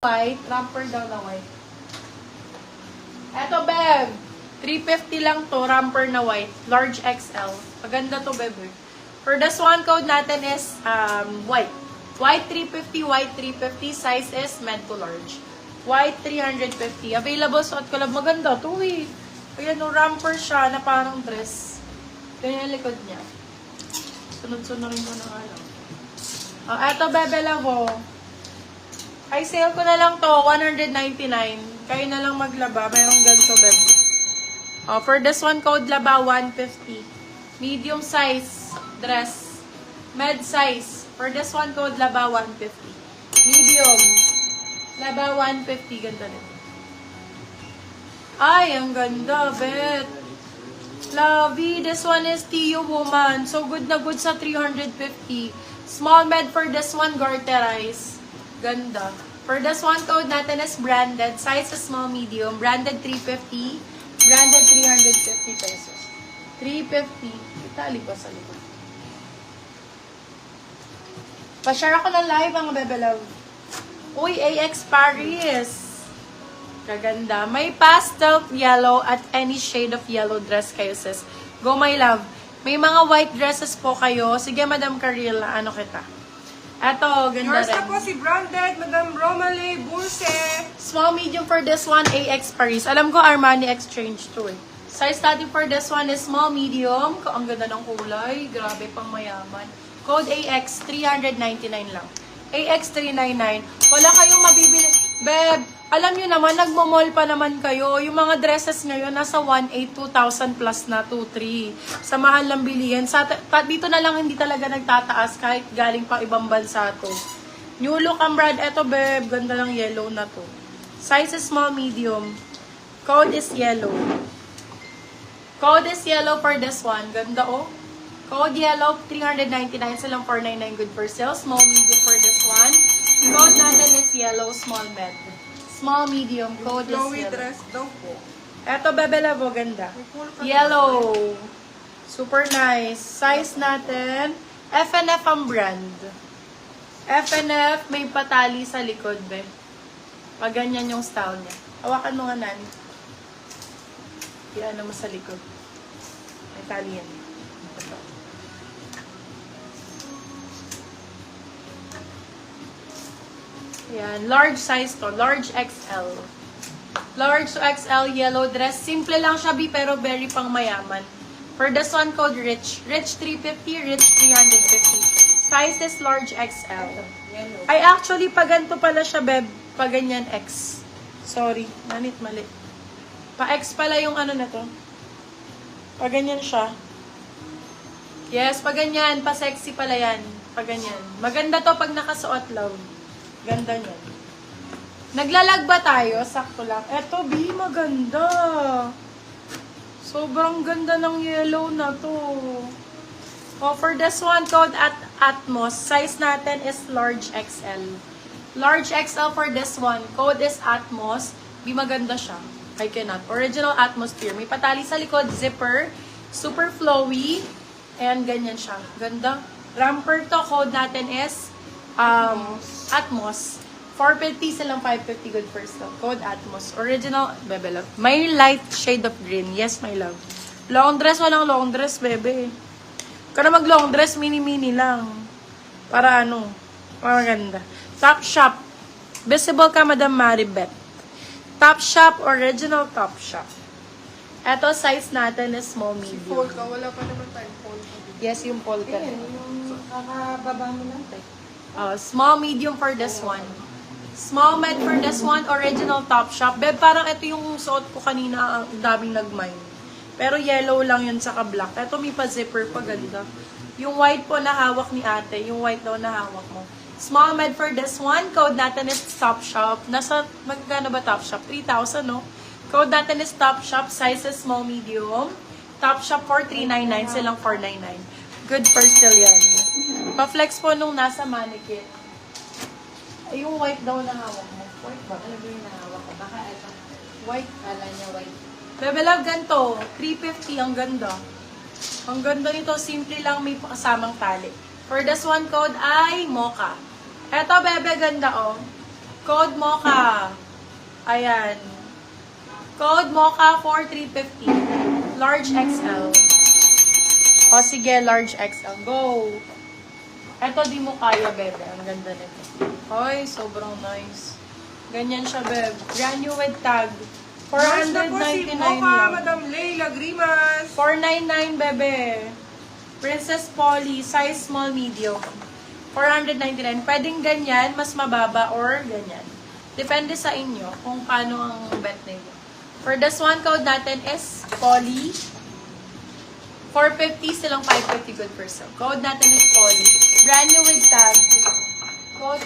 white. Romper daw na white. Eto, Bev. 350 lang to. Romper na white. Large XL. Maganda to, Bev. For this one, code natin is white. White 350, white 350. Size is med to large. White 350. Available sa Collab. Maganda to eh. Ayan, no, romper siya na parang dress. Ganyan yung likod niya. Sunod-sunurin ko na nga lang. Eto, Bebe Lavo. Ay, sale ko na lang to. 199. Kayo na lang maglaba. Mayroong ganito, Bebe. For this one, code laba 150. Medium size dress. Med size. For this one, code laba 150. Medium. Laba 150. Ganda rin. Ay, ang ganda, Bet. Lovey. This one is TU Woman. So, good na good sa 350. Small med for this one, garterize. Ganda. For this one, code natin is branded. Size is small, medium. Branded 350. Branded 350 pesos. 350. Itali pa sa likod. Pa-share ako ng live, mga Bebe Love. Uy, AX Paris. Kaganda. May pastel yellow at any shade of yellow dress kayo, sis. Go, my love. May mga white dresses po kayo. Sige, Madam Carilla, ano kita? Eto, ganda Yours rin. na po si Branded, Madam Romalie Burse. Small, medium for this one, AX Paris. Alam ko, Armani Exchange to eh. Size natin for this one is small, medium. Ang ganda ng kulay. Grabe, pang mayaman. Code AX, 399 lang. AX 399. Wala kayong mabibili. Beb, alam nyo naman, nagmamall pa naman kayo. Yung mga dresses ngayon, nasa 1,800, 2,000 plus na, 2,300. Sa mahal lang bilihin. Dito na lang hindi talaga nagtataas kahit galing pa ibang bansa to. New look ang brand. Eto, Beb, ganda ng yellow na to. Size is small, medium. Code is yellow. Code is yellow for this one. Ganda, oh. Code yellow, 399 silang 499 good for sale. Small, medium for this one. Code natin is yellow, small med. Small, medium, code is Chloe yellow. dress daw po. Eto, Bebe Lavo, ganda. Yellow. Super nice. Size natin, FNF ang brand. FNF, may patali sa likod, be. Pag ganyan yung style niya. Hawakan mo nga, Nani. Iyan mo sa likod. May tali yan. Ito. Yan, large size to. Large XL. Large to XL yellow dress. Simple lang siya, pero very pang mayaman. For this one, code Rich. Rich 350, Rich 350. Size is large XL. Ay, actually, pag ganito pala siya, Beb. Pag ganyan, X. Sorry. Nanit, mali. Pa-X pala yung ano na to. Pag ganyan siya. Yes, pag ganyan. Pa-sexy pala yan. Pag ganyan. Maganda to pag nakasuot, love. Ganda niyan. Naglalag ba tayo? Sakto lang. Eto, B, maganda. Sobrang ganda ng yellow na to. Oh, for this one, code at Atmos. Size natin is large XL. Large XL for this one. Code is Atmos. B, maganda siya. I cannot. Original atmosphere. May patali sa likod. Zipper. Super flowy. And ganyan siya. Ganda. Romper to. Code natin is Atmos. 450 silang 550 good for stock. Code Atmos. Original, Bebe Love. May light shade of green. Yes, my love. Long dress, walang long dress, Bebe. Kaya mag long dress, mini-mini lang. Para ano, maganda. Top Shop. Visible ka, Madam Maribeth. Top Shop, original Top Shop. Eto, size natin is small, medium. Polka, wala pa naman tayong polka. Yes, yung polka. Yung kakababa mo lang tayo. Small, medium for this one. Small med for this one, original Top Shop. Beb, parang ito yung suot ko kanina, ang daming nag-mine. Pero yellow lang yun saka black. Ito may pa-zipper pa, ganda. Yung white po na hawak ni ate, yung white daw na hawak mo. Small med for this one, code natin is Top Shop. Nasa, magkano ba Top Shop? 3,000, no? Code natin is Top Shop, size is small, medium. Top Shop for 399, silang 499. Good for still yan. Pa-flex po nung nasa mannequin. Ay, yung white daw na hawak mo. White ba? Ano ba yung nahawak ko? Baka ito. White. Kala niya white. Bebe Love, ganito. 350, ang ganda. Ang ganda nito. Simple lang, may kasamang tali. For this one code ay Mocha. Eto, Bebe, ganda, oh. Code Mocha. Ayan. Code Mocha 4350. Large XL. O sige, large XL. Go! Eto, di mo kaya, bebe. Ang ganda nito. Ay, sobrang nice. Ganyan siya, bebe. Brand new with tag. Ganda po si 499 Mocha, lang. Madam Leila Grimas. 499, bebe. Princess Polly, size small, medium. 499. Pwedeng ganyan, mas mababa, or ganyan. Depende sa inyo kung paano ang bet ninyo. For this one, code natin is Polly. 450, silang 550 good for sale. Code natin is Polly. Brand new with tag. Code